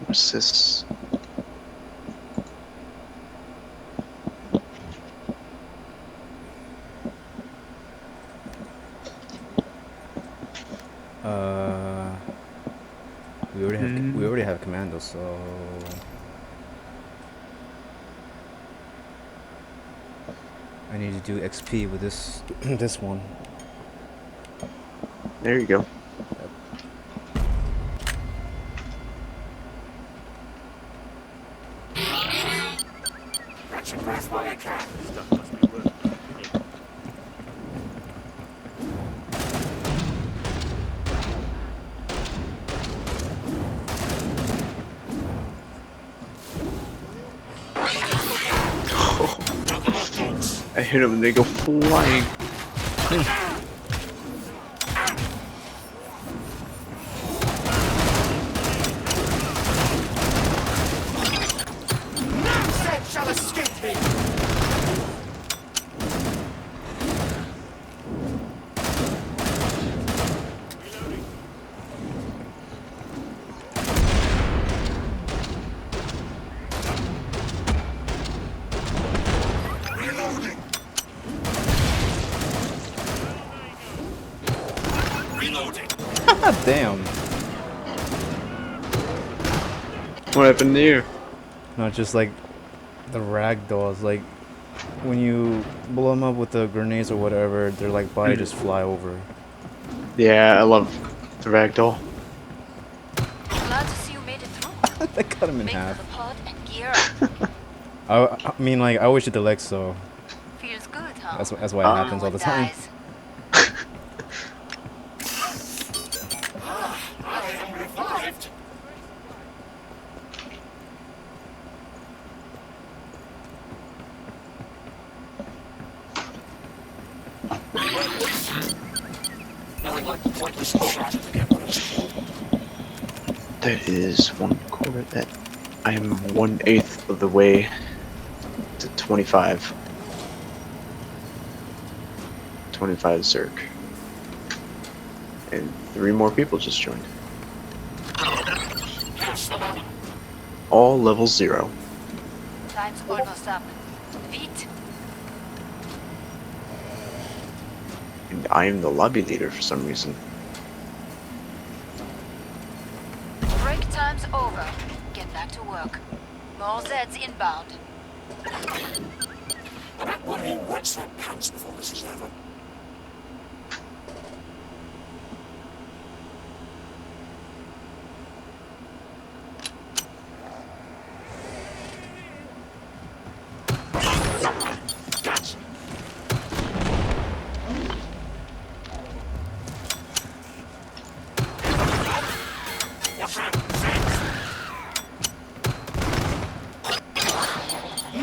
What's this? We already have commandos, so I need to do XP with this this one. There you go. I hit them and they go flying. Damn. What happened there? Not just like the rag dolls, like when you blow them up with the grenades or whatever, their like body just fly over. Yeah, I love the ragdoll. Glad to see you made it through. That cut him in Make half. for the pod and gear up. I mean, like I always hit the legs, so Feels good, huh? that's why it happens all the time. Dies. That is 1/4. That I am 1/8 of the way to 25. 25 Zerk. And 3 more people just joined. All level 0. Time's almost up. Beat. And I am the lobby leader for some reason. Break time's over. Get back to work. More Zeds inbound. What's that pants before this is over?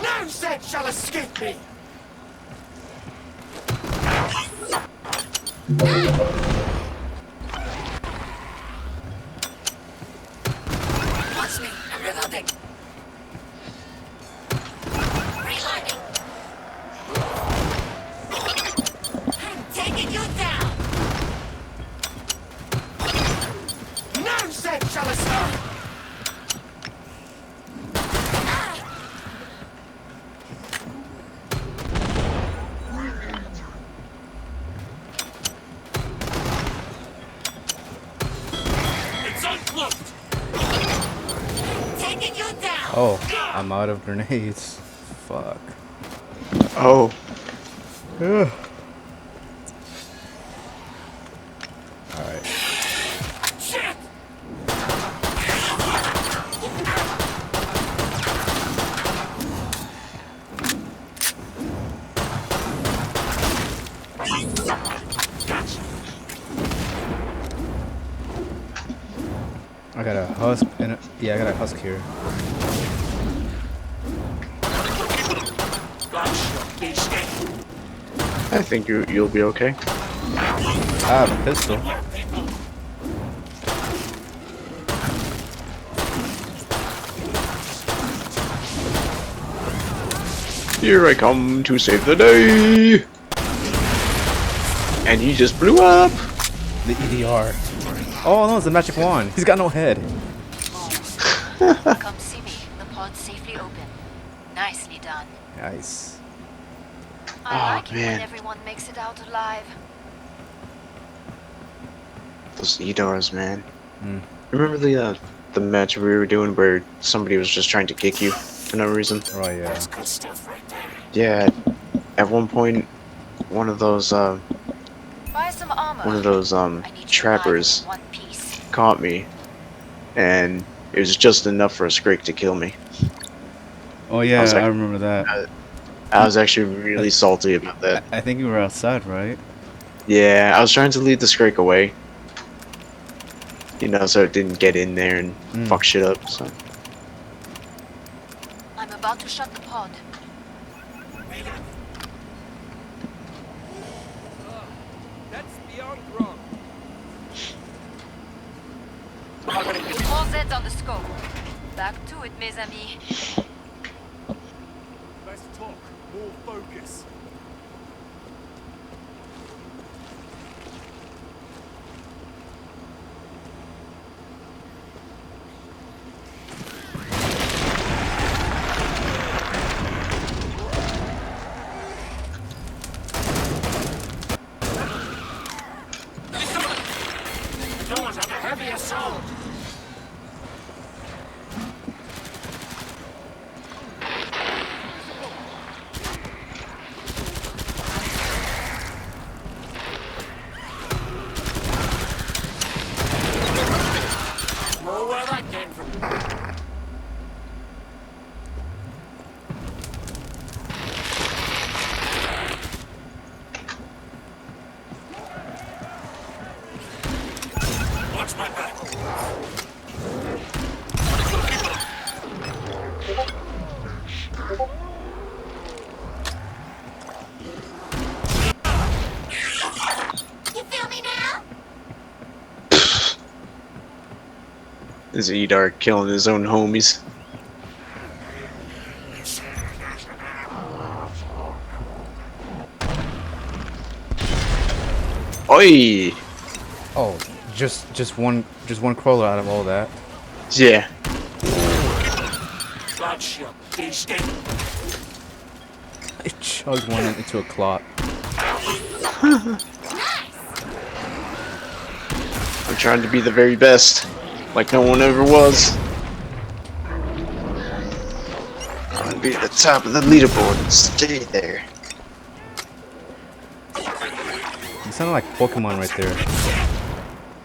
No Zed shall escape me! Watch me, I'm reloading. Reloading. I'm taking you down. No Zed shall escape. Taking you down. Oh, I'm out of grenades. Fuck. Oh. Ugh. Alright. Shit! I got a husk and yeah, I got a husk here. I think you'll be okay. I have a pistol. Here I come to save the day! And he just blew up! The EDR. Oh no, it's a magic wand. He's got no head. Come see me. The pod's safely open. Nicely done. Nice. I Oh, like it when man. everyone makes it out alive. Those EDARs, man. Mm. Remember the match we were doing where somebody was just trying to kick you for no reason? Oh yeah. That's good stuff right there. Yeah. At one point, one of those Buy some armor. one of those I need you alive trappers in one piece. caught me, and it was just enough for a Scrake to kill me. Oh yeah, was I like- remember that. I was actually really salty about that. I think you were outside, right? Yeah, I was trying to lead the Scrake away. You know, so it didn't get in there and fuck shit up, so. I'm about to shut the pod. That's beyond wrong. With more Zeds on the scope. Back to it, mes amis. Less talk, more focus. The doors have a heavy assault. Know where that came from. Watch my back. You feel me now? This EDAR killing his own homies. Oi! Oh, just one crawler out of all that. Yeah. Gotcha, beastie. I chugged one into a clot. I'm trying to be the very best, like no one ever was. I'm gonna be at the top of the leaderboard and stay there. You sounded like Pokemon right there.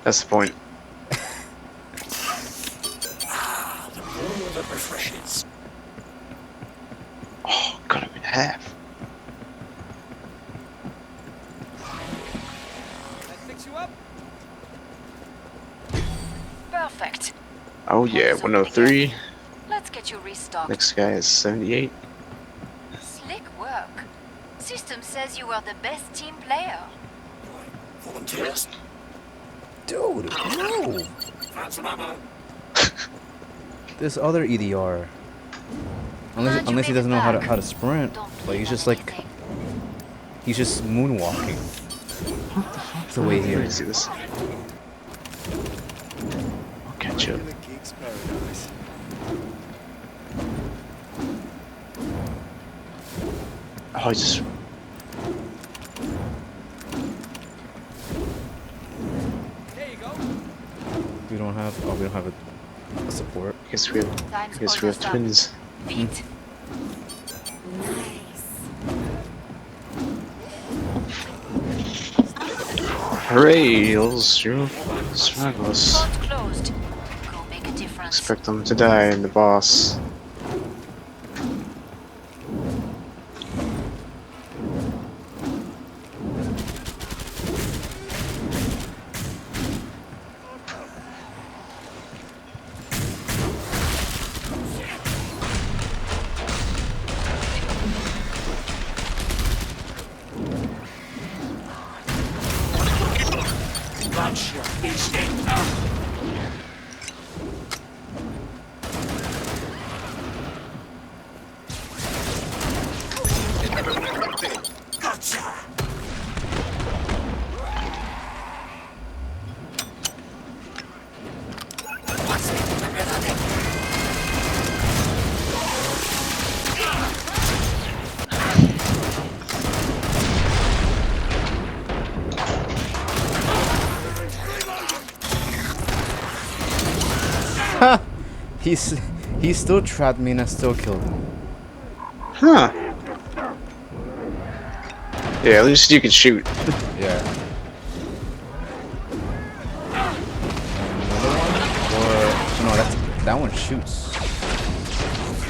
That's the point. The refreshes. Oh, cut him in half. That fix you up? Perfect. Oh yeah, 103. Let's get you restocked. Next guy is 78. Slick work. System says you are the best team player. Volunteers. Dude, no! Found some ammo. This other EDR. Glad you Unless he made doesn't it know back. how to sprint. Don't Like believe he's just on like anything. he's just moonwalking. That's the way he Let me is. see this. I'll catch up. In the geek's paradise. Oh, I just. There you go. We don't have a support. I guess we have. Time's I guess we have almost up. twins. Beat. Hooray! Those smugglers. Pod closed. Go make a difference. Expect them to die in the boss. Gotcha, beastie. He still trapped me and I still killed him. Huh. Yeah, at least you can shoot. Yeah. Another one? Or no, that one shoots.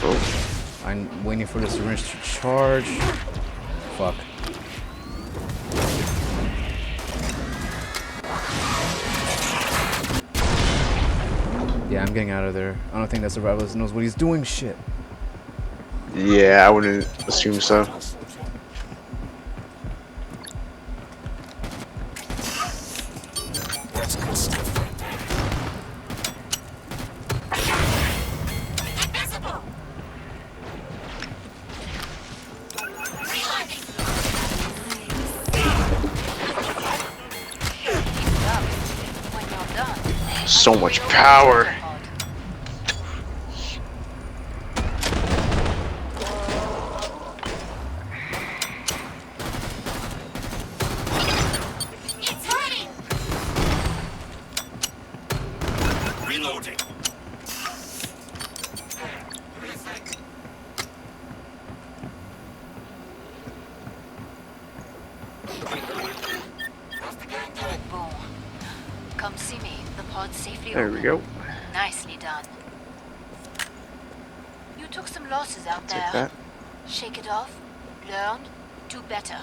Oh. I'm waiting for the syringe to charge. Fuck. Yeah, I'm getting out of there. I don't think that survivalist knows what he's doing. Shit. Yeah, I wouldn't assume so. That's good stuff right there. Invisible! Reloading! Keep it up. When you're done, So much power. It's hurting! Reloading! Boom. Come see me. The pod's safely There open. we go. Nicely done. You took some losses out Take there. that. Shake it off. Learn. Do better.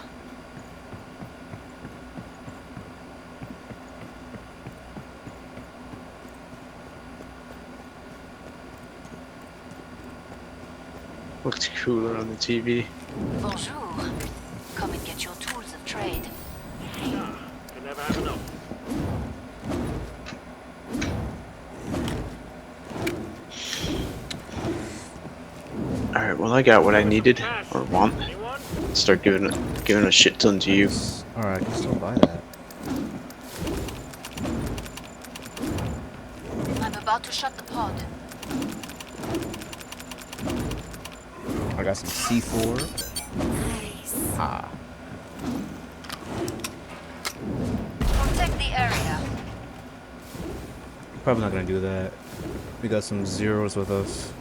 Looked cooler on the TV. Bonjour. Come and get your tools of trade. Can never have enough. Alright, well I got what I needed or want. Anyone? Start giving a shit ton to you. Alright, I can still buy that. I'm about to shut the pod. I got some C4. Ah. Protect the area. Probably not gonna do that. We got some zeros with us.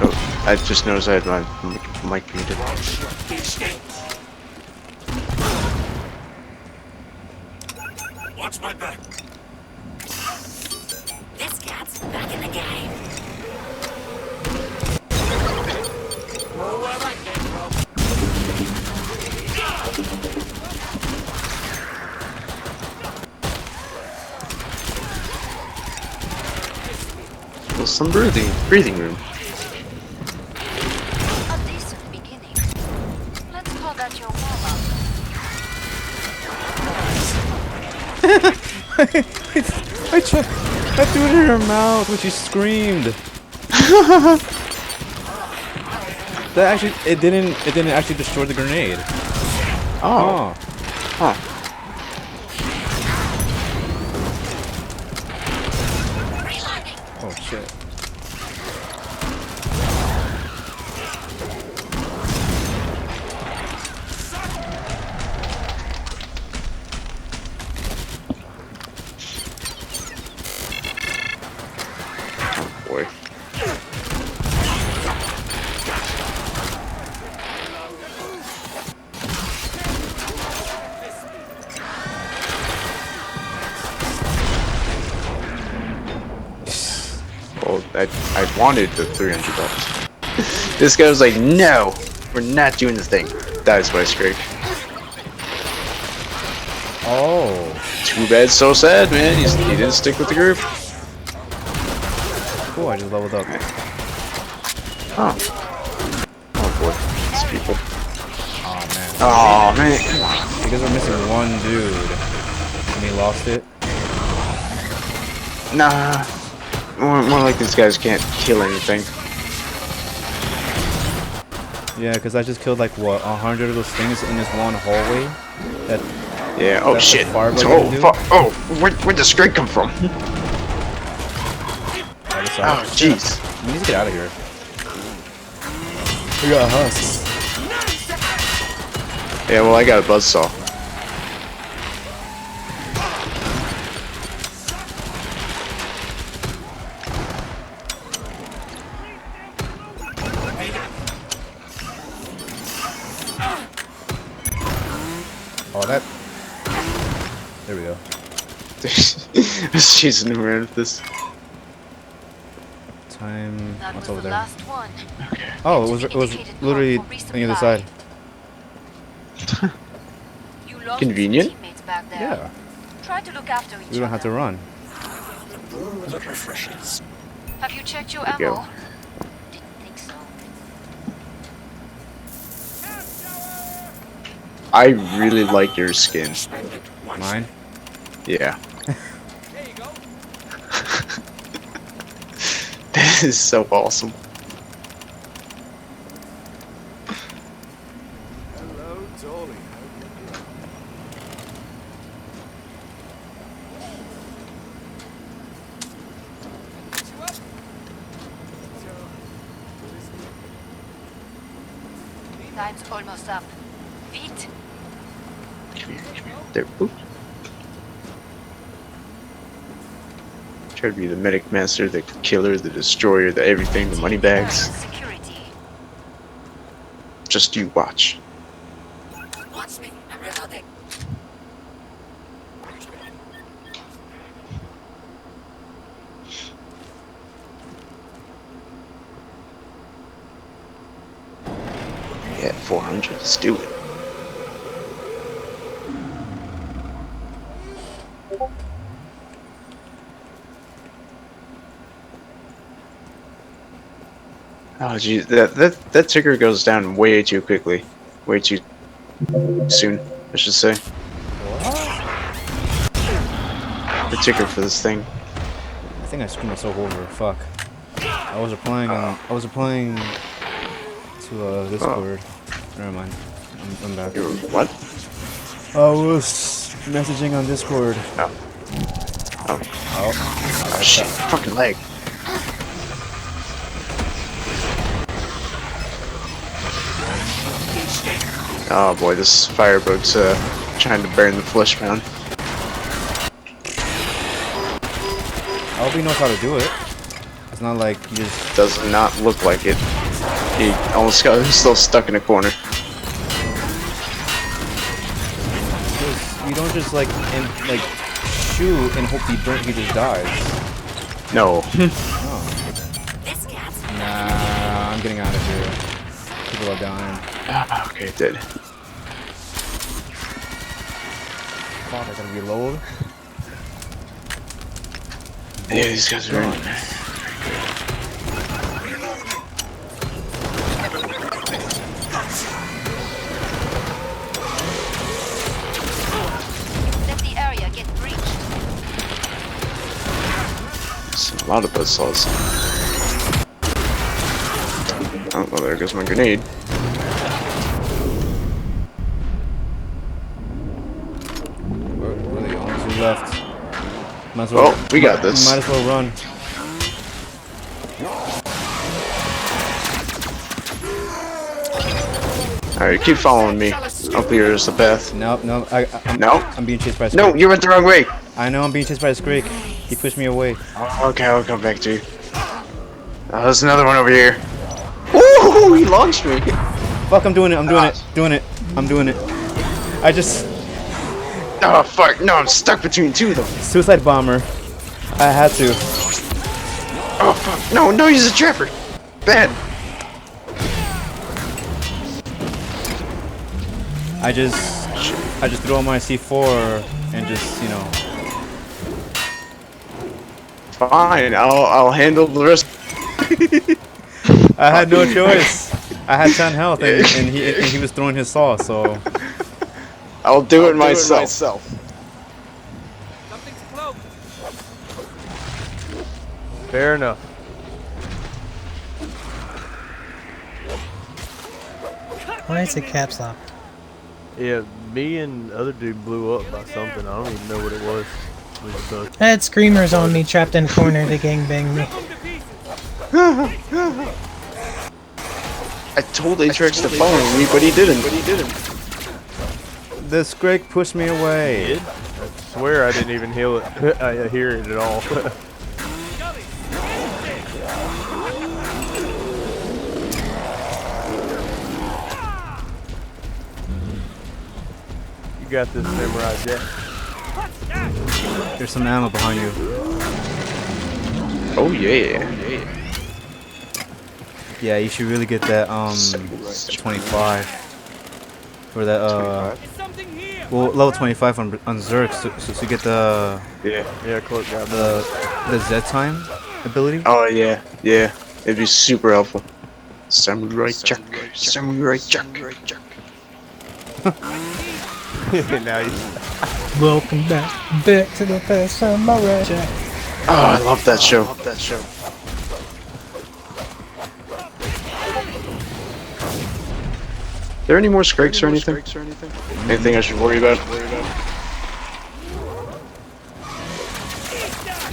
Oh, I just noticed I had my mic muted. Watch my back. This cat's back in the game. Well, some breathing room. A decent beginning. Let's call that your warm-up. I threw it in her mouth when she screamed. That actually, it didn't actually destroy the grenade. Oh. Huh. Oh shit. Boy. Well, I wanted the $300. This guy was like, no, we're not doing this thing. Dies by Scrake. Oh. Too bad, so sad, man. He didn't stick with the group. Cool, I just leveled up. Oh. Oh boy, these people. Oh man. Oh man, come on. Because we're missing one dude. And he lost it. Nah. More like these guys can't kill anything. Yeah, because I just killed like what, 100 of those things in this one hallway. That Yeah. Oh That's shit. the fire Oh brigade fuck. Oh, where'd the Scrake come from? other side. Oh jeez. We need to get out of here. We got husks. Yeah. Well, I got a buzzsaw. I was chasing him around with this. Time. That What's was over the there? last one. Oh, Get it was to the indicated literally point for on the other side. resupply. You lost Convenient. some teammates back there. Yeah. Try to look after each We don't have to other. run. That refreshes. Have you checked your There you ammo? go. Didn't think so. I really like your skin. Spend it wisely. Mine. Yeah. That is so awesome. Hello, Dolly. Time's almost up. Beat. Come here, come here. There. Oop. Try to be the medic master, the killer, the destroyer, the everything, the money bags. Security. Just you watch. Watch me. I'm reloading. Yeah, 400. Let's do it. Oh geez, that ticker goes down way too quickly, way too soon, I should say. The ticker for this thing. I think I screwed myself over. Fuck. I was applying to Discord. Never mind. I'm back. You're what? I was messaging on Discord. Oh. Oh. Oh shit! Fucking leg. Oh boy, this fireboat's trying to burn the flesh pound. I hope he knows how to do it. It's not like you just. Does not look like it. He almost got still stuck in a corner. You don't just like shoot and hope he just dies. No. Oh. This cat's Nah, I'm getting out of here. People are dying. Okay, dead. Fuck, I gotta reload. Yeah, these guys are in. Let the area get breached. There's a lot of buzzsaws. Oh, well, there goes my grenade. We're the only two left. Might as well. Oh, we got this. Might as well run. Alright, keep following me. I'll clear us the path. Nope, I'm being chased by a No, squeak. you went the wrong way. I know I'm being chased by a squeak. He pushed me away. Okay, I'll come back to you. Oh, there's another one over here. Ooh, he launched me. Fuck, I'm doing it. I'm doing it. I'm doing it. I just Oh, fuck. No, I'm stuck between two of them. suicide bomber. I had to. Oh, fuck. No, no, he's a trapper. Bad. I just threw on my C4 and just, you know. Fine, I'll handle the rest. I had no choice. I had 10 health and he was throwing his saw, so. I'll do it myself. Something's close. Fair enough. Why is it caps lock? Yeah, me and the other dude blew up by something. I don't even know what it was. We just both- I had screamers on me, trapped in a corner. They gangbanged me. I told Atrix to follow me, but he didn't. The squeak pushed me away. I swear I didn't even hear it. I hear it at all. You got this, Samurai Jack. There's some ammo behind you. Oh yeah. Yeah, you should really get that 25 for that well, level 25 on Zerg, so you get the Yeah, Clark got the Z time ability. Oh yeah. Yeah. It'd be super helpful. Samurai Jack. Samurai Jack. now you. Welcome back to the past, Samurai Jack. Oh, I love that show. There any more Skrakes or anything? Anything I should worry about?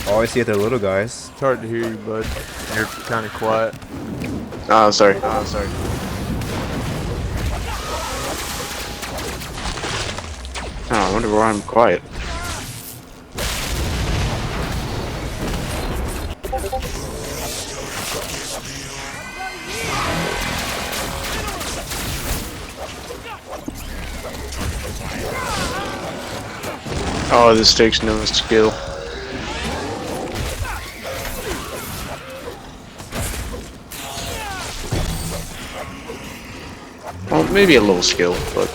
Oh, I see it, they're little guys. It's hard to hear you, bud. You're kind of quiet. Oh, sorry. Oh, I wonder why I'm quiet. Oh, this takes no skill. Well, maybe a little skill, but...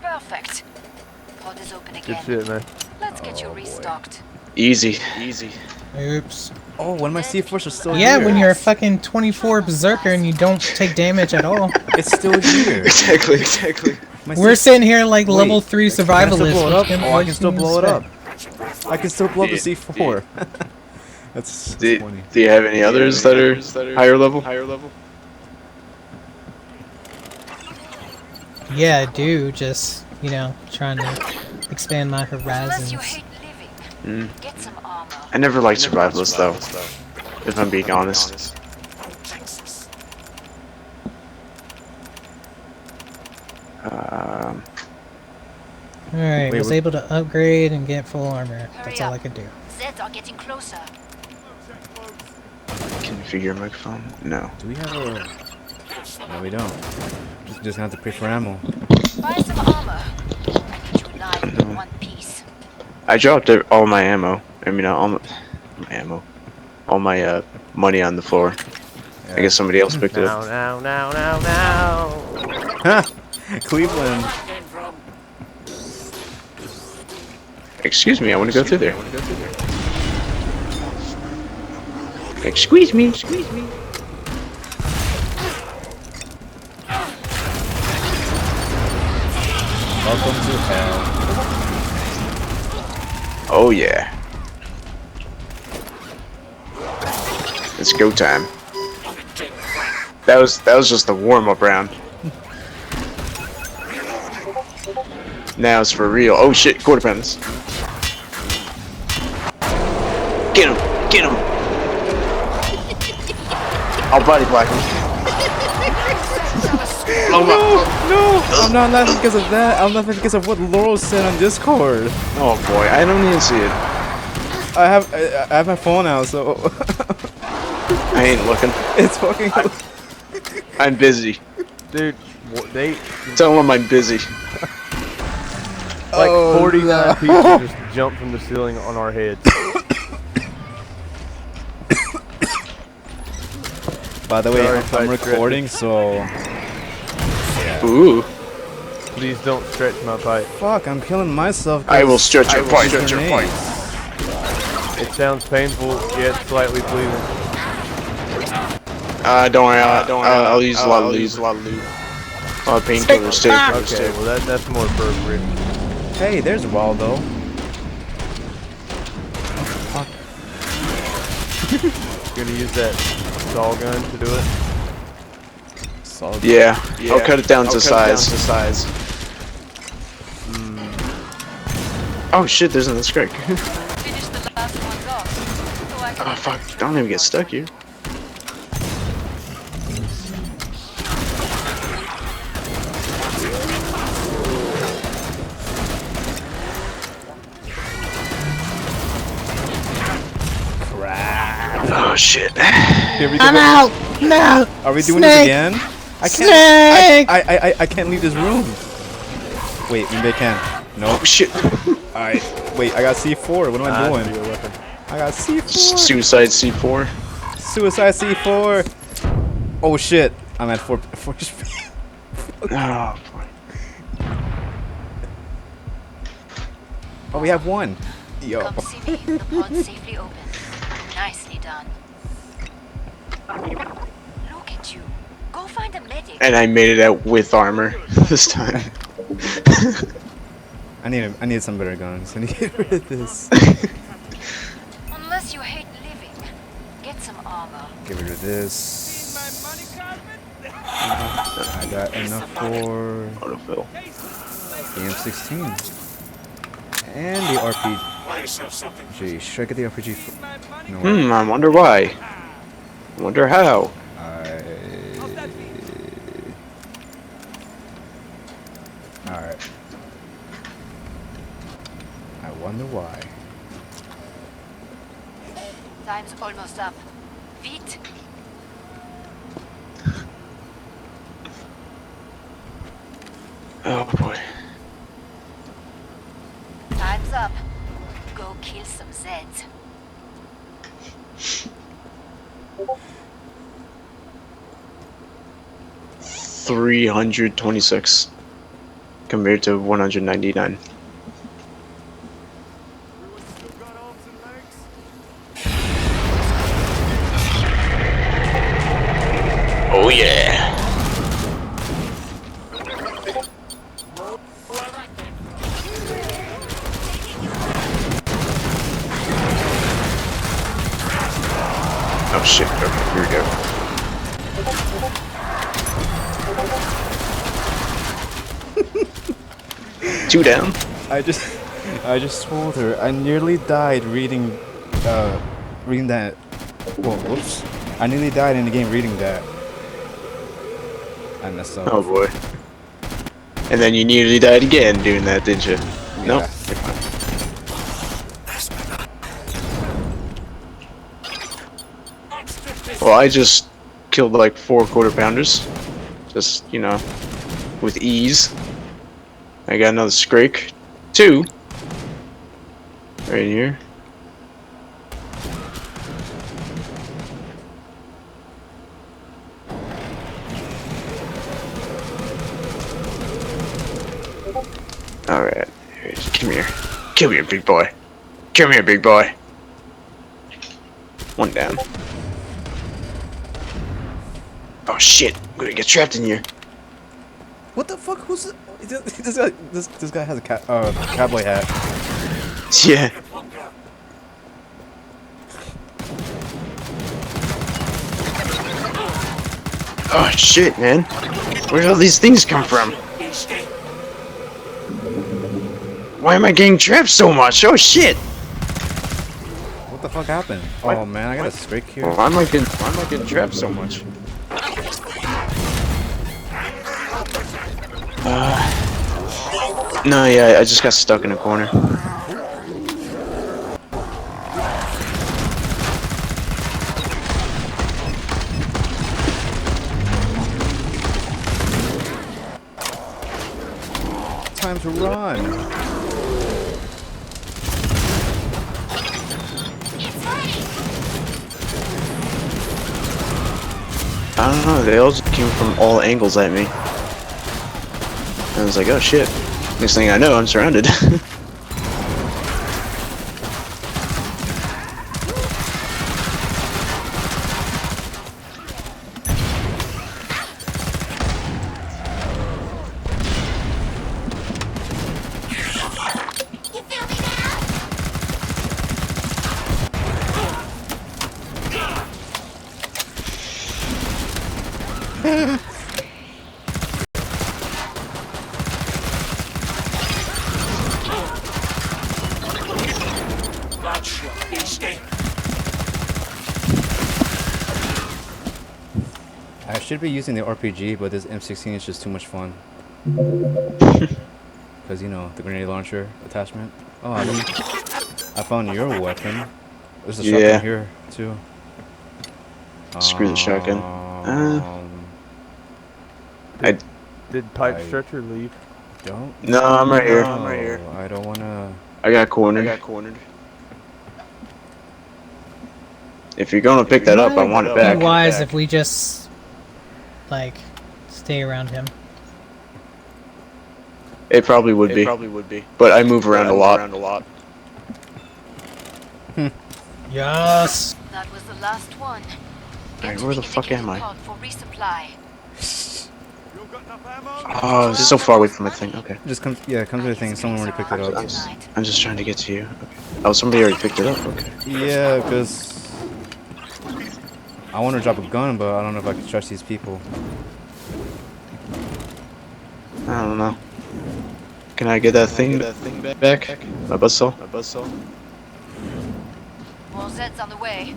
Perfect. Pod is open Good again. shit, man. Let's get you restocked. Easy. Oops. Oh, one of my C4s are still Yeah, here. when you're a fucking 24 berserker and you don't take damage at all. It's still here. Exactly. My We're C- sitting here like Wait, level 3 Can I still survivalists. blow it up? What Oh, I can still you blow it up. expect? I can still blow up the Yeah, C4. That's Do funny. you have any others that are higher level? Yeah, I do. Just, you know, trying to expand my Unless you horizons. hate living, Mm. get some armor. I never liked survivalists though, if I'm being honest. Alright, Wait, was what- able to upgrade and get full armor. Hurry That's all up. I could do. Zeds are getting closer. Configure your microphone? No. Do we have a... No, we don't. Just have to pay for ammo. Buy some armor. I need you alive in one piece. I dropped all my ammo. I mean, all my ammo. All my money on the floor. I guess somebody else picked it up. Now. Cleveland. Excuse me, I want to go through there. Excuse me. Welcome to hell. Oh yeah. It's go time. That was just the warm-up round. Now it's for real. Oh shit, quarter pounders. Get him! Get him! I'll body block him. Blow him up. No! I'm not laughing because of that. I'm laughing because of what Laurel said on Discord. Oh boy, I don't even see it. I have my phone out, so I ain't looking. it's fucking. I'm busy. Dude, they Tell him I'm busy. like Oh, 49 no. people just jumped from the ceiling on our heads. By the way, Sorry, I'm side recording, so Ooh. Please don't stretch my pipe. fuck. I'm killing myself. I will stretch your pipe. Stretch your pipe. It sounds painful, yet slightly pleasing. Don't worry. I'll use a lot of lube. A lot of painkillers too. Okay, well that's more appropriate. Hey, there's Waldo. You're gonna use that saw gun to do it? Solid. Yeah. I'll cut it down to size. Oh shit, there's another Skrik. Finish the last ones off. So I can Oh fuck, don't even get stuck here. Crap. Here we go. I'm out. No. Are we doing Snake. this again? I Snake. can't. I can't leave this room. Wait, maybe I can. No. Oh shit. Alright. Wait, I got C4. What am I doing? Be a weapon. I got C4. Suicide C4. Suicide C4. Oh shit. I'm at 4 HP. Oh boy. Oh, we have one. Yo. Come see me. The pod's safely open. Nicely done. Look at you. Go find a medic. And I made it out with armor this time. I need some better guns. I need to get rid of this. Unless you hate living, get some armor. Get rid of this. I got enough for Autofill. the M16 and the RPG. Buy yourself something. Should I get the RPG? No. I wonder why. I wonder how. Alright. I wonder why. Time's almost up. Vite. Oh boy. Time's up. Go kill some Zeds. $326 compared to 199. Oh yeah. Oh shit, okay, here we go. Two down. I just told her I nearly died reading that. Whoa, whoops! I nearly died in the game reading that. I messed up. Oh boy. And then you nearly died again doing that, didn't you? Nope. Yeah. You're fine. Well, I just killed like 4 quarter-pounders. Just, you know, with ease. I got another Scrake. 2. Right here. Alright. Come here. Come here, big boy. Come here, big boy. One down. Oh shit, I'm gonna get trapped in here. What the fuck? Who's this guy has a cowboy hat. Yeah. Oh shit, man. Where did all these things come from? Why am I getting trapped so much? Oh shit! What the fuck happened? Oh man, I got a Scrake here. Why am I getting trapped so much? No, yeah, I just got stuck in a corner. Time to run. I don't know, they all just came from all angles at me. I was like, oh shit. Next thing I know, I'm surrounded. I should be using the RPG, but this M16 is just too much fun. Because, you know, the grenade launcher attachment. Oh, I found your weapon. There's a shotgun here, too. Screw the shotgun. I Did Pipe I- Stretcher leave? Don't. no, I'm right here. know. I don't wanna. I got cornered. If you're gonna pick that up, I want it Be back. wise if we just like stay around him. It probably would be. But I move around a lot. Yes. That was the last one. Alright, Get where to the fuck am I? pod for resupply. Oh, it's so far away from my thing. Okay. Just come. Yeah, come to the thing. Someone already picked it up. I'm just trying to get to you. Okay. Oh, somebody already picked it up. Okay. Yeah, because I want to drop a gun, but I don't know if I can trust these people. I don't know. Can I get that thing back? My buzzsaw? More Zeds on the way.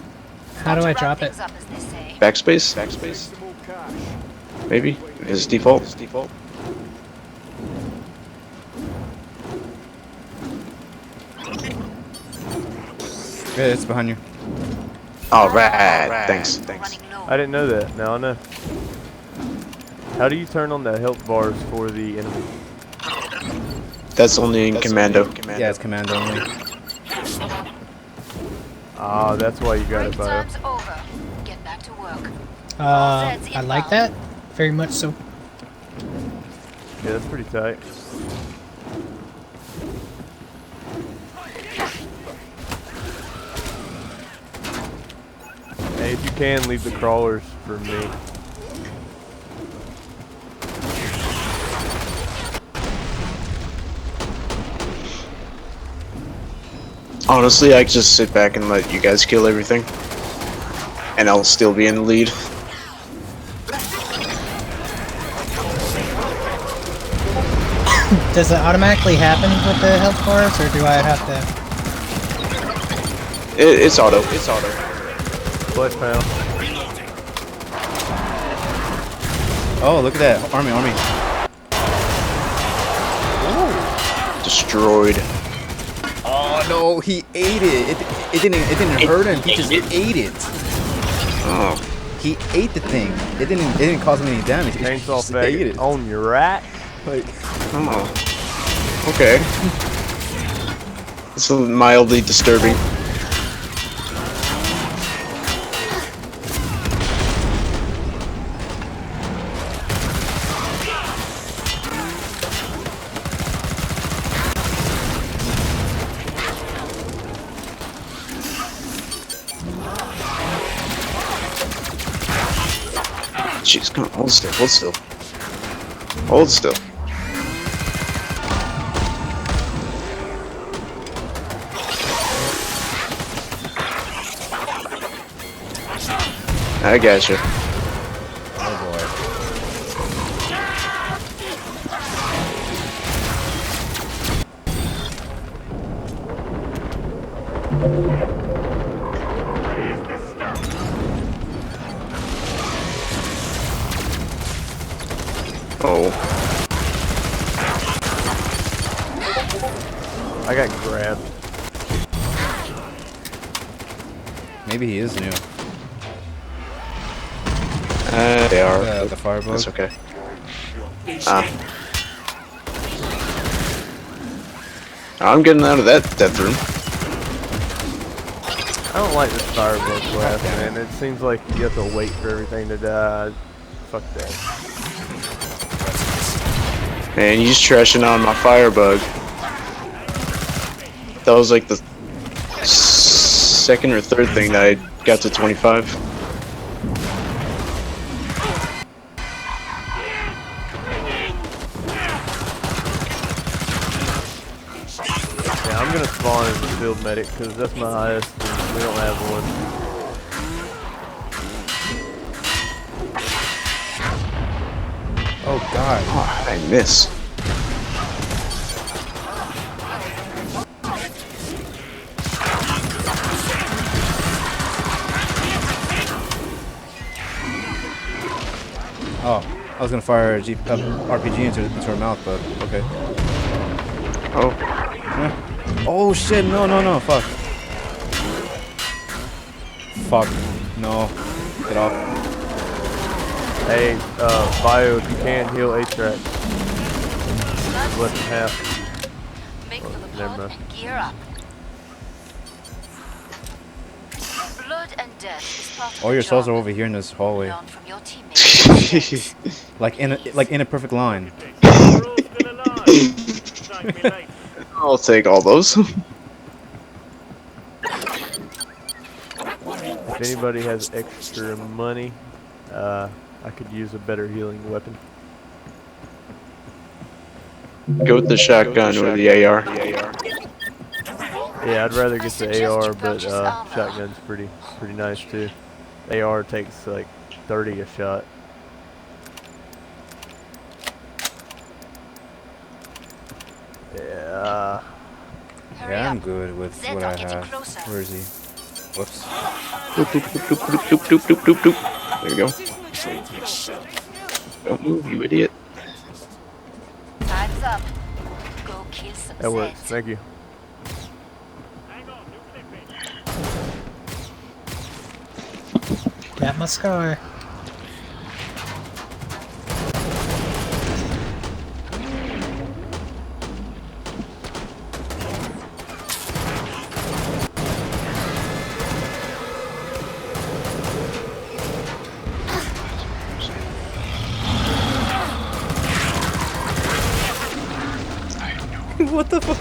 How do I Time to drop wrap it? things up, as they say. Backspace? Maybe? Is it default? Yeah, it's behind you. Alright, thanks. Running low. I didn't know that. Now I know. How do you turn on the health bars for the enemy? That's only in commando. Yeah, it's command only. Ah, that's why you got Break it, bio. time's over. Get back to work. I like that very much. So Yeah, that's pretty tight. Hey, if you can, leave the crawlers for me. Honestly, I could just sit back and let you guys kill everything. And I'll still be in the lead. does it automatically happen with the health bars, or do I have to? It's auto. Flesh pound. Oh, look at that. Army. Destroyed. Oh no, he ate it. It didn't hurt him. He just ate it. Oh. He ate the thing. It didn't cause him any damage. He Chainsaw just ate faggot it. on your rack. Like, Oh. Okay. It's mildly disturbing. Jeez, come on, hold still. Hold still. I got you. Oh. I got grabbed. maybe he is new. They are. The firebug. That's okay. Ah. I'm getting out of that death room. I don't like this firebug class, man. It seems like you have to wait for everything to die. Fuck that. Man, you just trashing on my firebug. That was like the second or third thing that I got to 25. Yeah, I'm gonna spawn as a field medic because that's my highest and we don't have one. Oh god. Oh, I miss. Oh, I was gonna fire a RPG into her mouth, but okay. Oh. Yeah. Oh shit! No! Fuck. Fuck. No. Get off. Hey, Bio, if you can, heal A-Track. Less than half. Make for the Never pod mind. and gear up. Blood and death is part of All the your cells are job. over here in this hallway, Learn from your teammates' mistakes. like in a perfect line. I'll take all those. If anybody has extra money, I could use a better healing weapon. Go with the shotgun or the AR. Yeah, I'd rather get suggest the AR, you but purchase armor. shotgun's pretty nice too. AR takes like 30 a shot. Yeah. Hurry Yeah, I'm up. good with Zeds what are I getting have. closer. Where is he? Whoops. Doop, doop, doop, doop, doop, doop, doop, doop, doop. There you go. Don't move, you idiot. Time's up. Go kill some That works. Zeds. Thank you. Got my scar. What the fuck?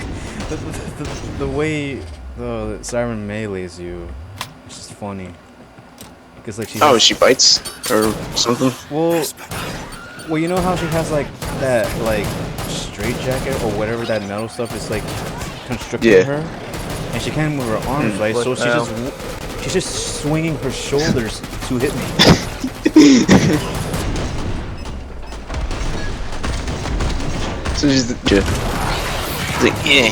The way the siren melees you, it's just funny. Cause like she. Oh, has- she bites or something. Well, you know how she has like that like straight jacket or whatever that metal stuff is like constricting Yeah. her, and she can't move her arms right, so she's just swinging her shoulders to hit me. So she's like, yeah.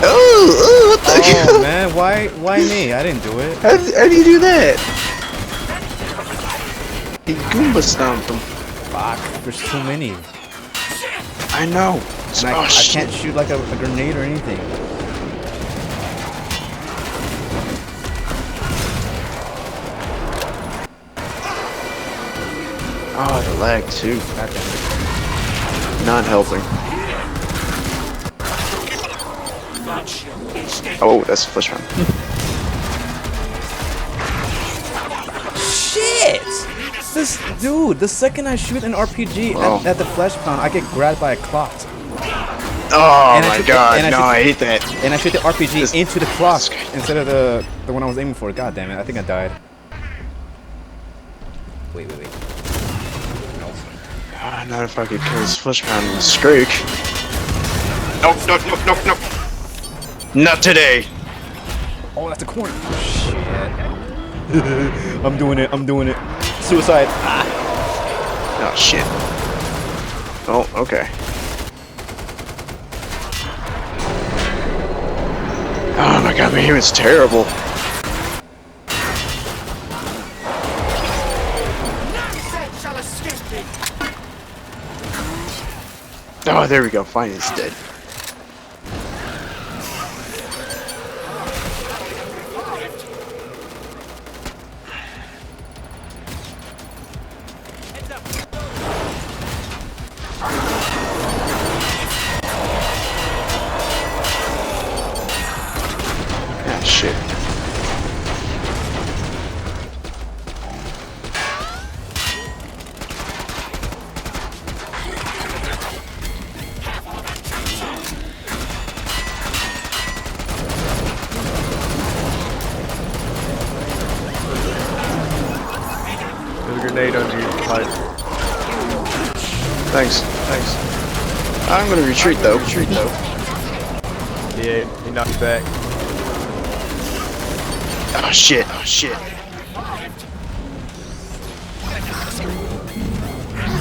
Oh, what the Oh man, why me? I didn't do it. How do you do that? He Goomba stomped him. Fuck, there's too many. I know. And I shit. can't shoot like a grenade or anything. Oh, the lag too. God damn it. Not helping. Oh, that's a flash round. Shit! This dude, the second I shoot an RPG Wow. at the flesh pound, I get grabbed by a clock. Oh And I my shoot god, and I no, shoot- I hate that. And I shoot the RPG This- into the clock instead of the one I was aiming for. God damn it, I think I died. Wait. Ah, not if I could kill this flesh pound with a streak. Nope. Not today. Oh, that's a corner. Shit. I'm doing it. Suicide. Oh shit. Oh, okay. Oh my god, my aim is terrible. Oh, there we go. Finally, it's dead. Ah, shit. There's a grenade under you. Right. Thanks. I'm gonna retreat though. Yeah, he knocked you back. Oh shit.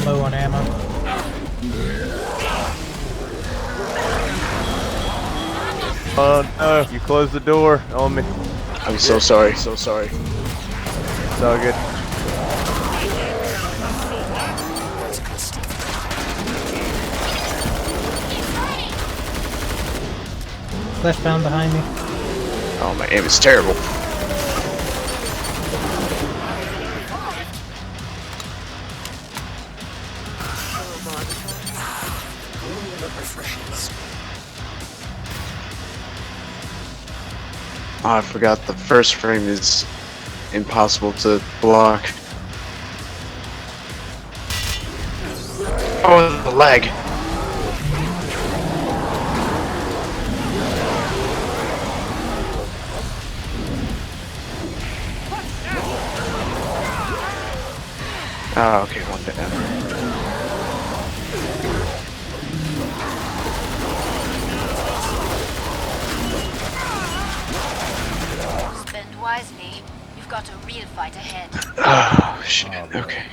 Low on ammo. No, you closed the door on me. I'm so sorry. It's all good. Flashbound behind me. Oh, my aim is terrible. Oh, I forgot the first frame is impossible to block. Oh, the lag. Oh, okay, one down. Spend wisely. You've got a real fight ahead. Oh, shit. Oh, Okay.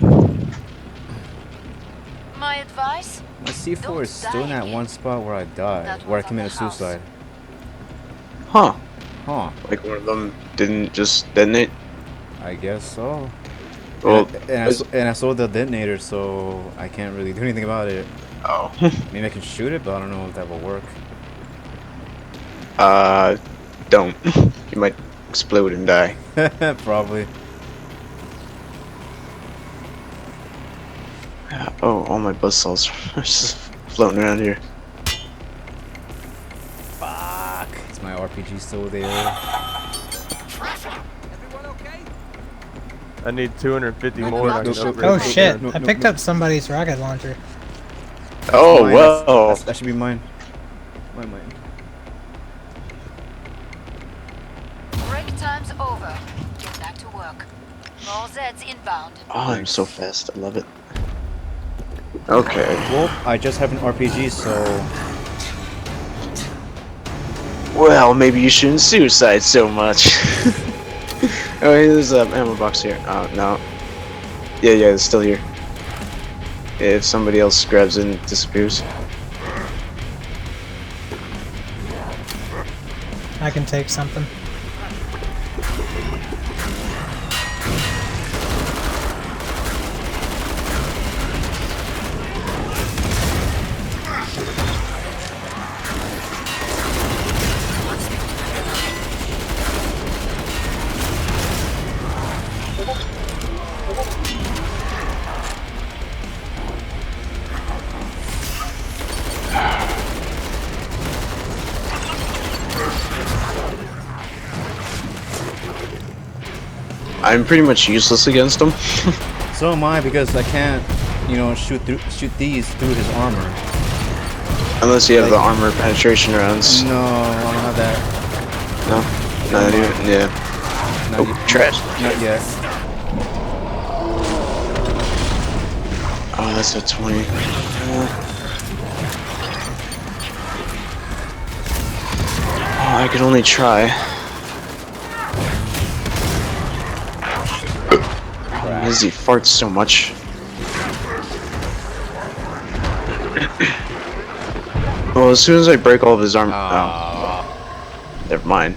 My advice? My C4 Don't is still in die that again. one spot where I died, That where I was on committed the house. suicide. Huh. Huh. Like one of them didn't just detonate? I guess so. Well, And I saw the detonator, so I can't really do anything about it. oh. Maybe I can shoot it, but I don't know if that will work. Don't. You might explode and die. Probably. Oh, all my buzzsaws are just floating around here. Fuck. Is my RPG still there? I need 250 more. no, I can no, upgrade Oh the shit! gun. I picked up somebody's rocket launcher. Oh, Mine, well. that should be mine. Mine. Break time's over. Get back to work. More Zeds inbound. Oh, I'm so fast. I love it. Okay. Well, I just have an RPG, so Well, maybe you shouldn't suicide so much. Oh, hey, there's an ammo box here. Oh, no. Yeah, it's still here. If somebody else grabs it and it disappears. I can take something. I'm pretty much useless against him. so am I because I can't, shoot these through his armor. Unless you have the armor penetration rounds. No, I don't have that. No? Not even, yeah. Not Oh, yet. trash. Not yet. Oh, that's a 20. Oh, I could only try. Because he farts so much. Well, as soon as I break all of his armor. Oh. Never mind.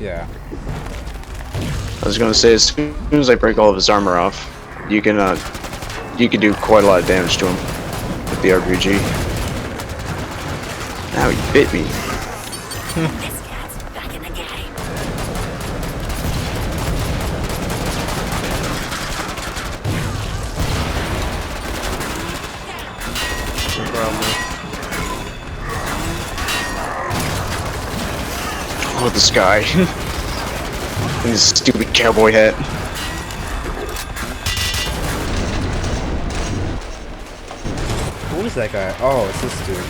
Yeah. I was gonna say, as soon as I break all of his armor off, you can do quite a lot of damage to him with the RPG. Now he bit me. This cat's back in the game. No problem. Oh, this guy. And his stupid cowboy hat. Who is that guy? Oh, it's this dude.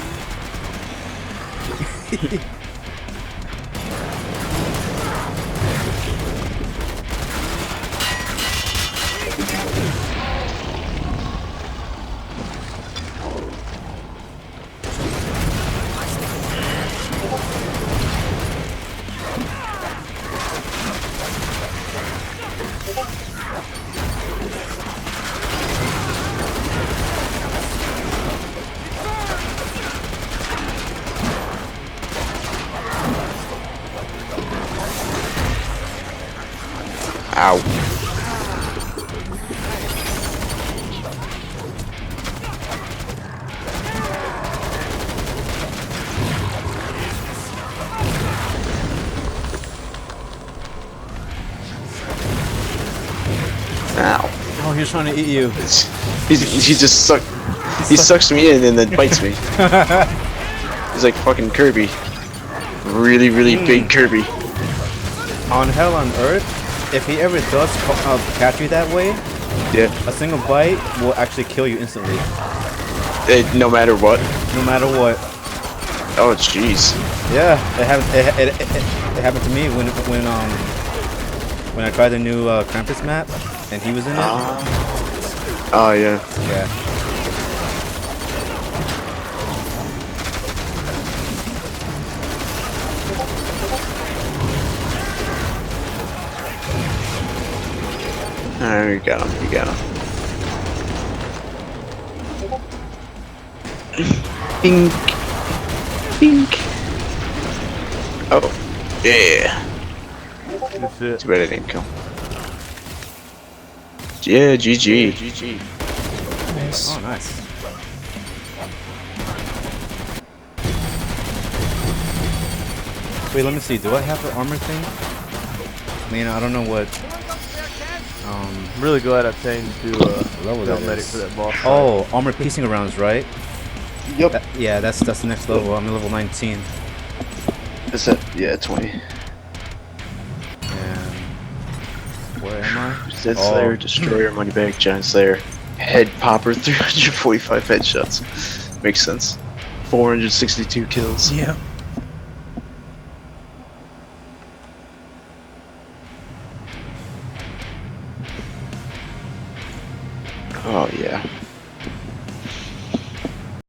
Ow. Ow. Oh, he's trying to eat you. He just he sucks me in and then bites me. He's like fucking Kirby. Really, really big Kirby. On Hell on Earth, if he ever does catch you that way, Yeah. a single bite will actually kill you instantly. No matter what. No matter what. Oh jeez. Yeah, it happened to me when I tried the new Krampus map, and he was in it. Oh yeah. Yeah. Alright, we got him. We got him. Bink. Bink. Oh. Yeah. That's it. Too bad I didn't kill. Yeah, GG. GG. Nice. Oh, nice. Wait, let me see. Do I have the armor thing? I mean, I don't know what. I'm really glad I changed to level that medic is. for that boss. Oh, armor piecing rounds, right? Yep. Yeah, that's the next level. I'm at level 19. Is that? Yeah, 20. And where am I? Dead Slayer, Destroyer, Moneybag, Giant Slayer, Head Popper, 345 headshots. Makes sense. 462 kills. Yeah. Oh yeah.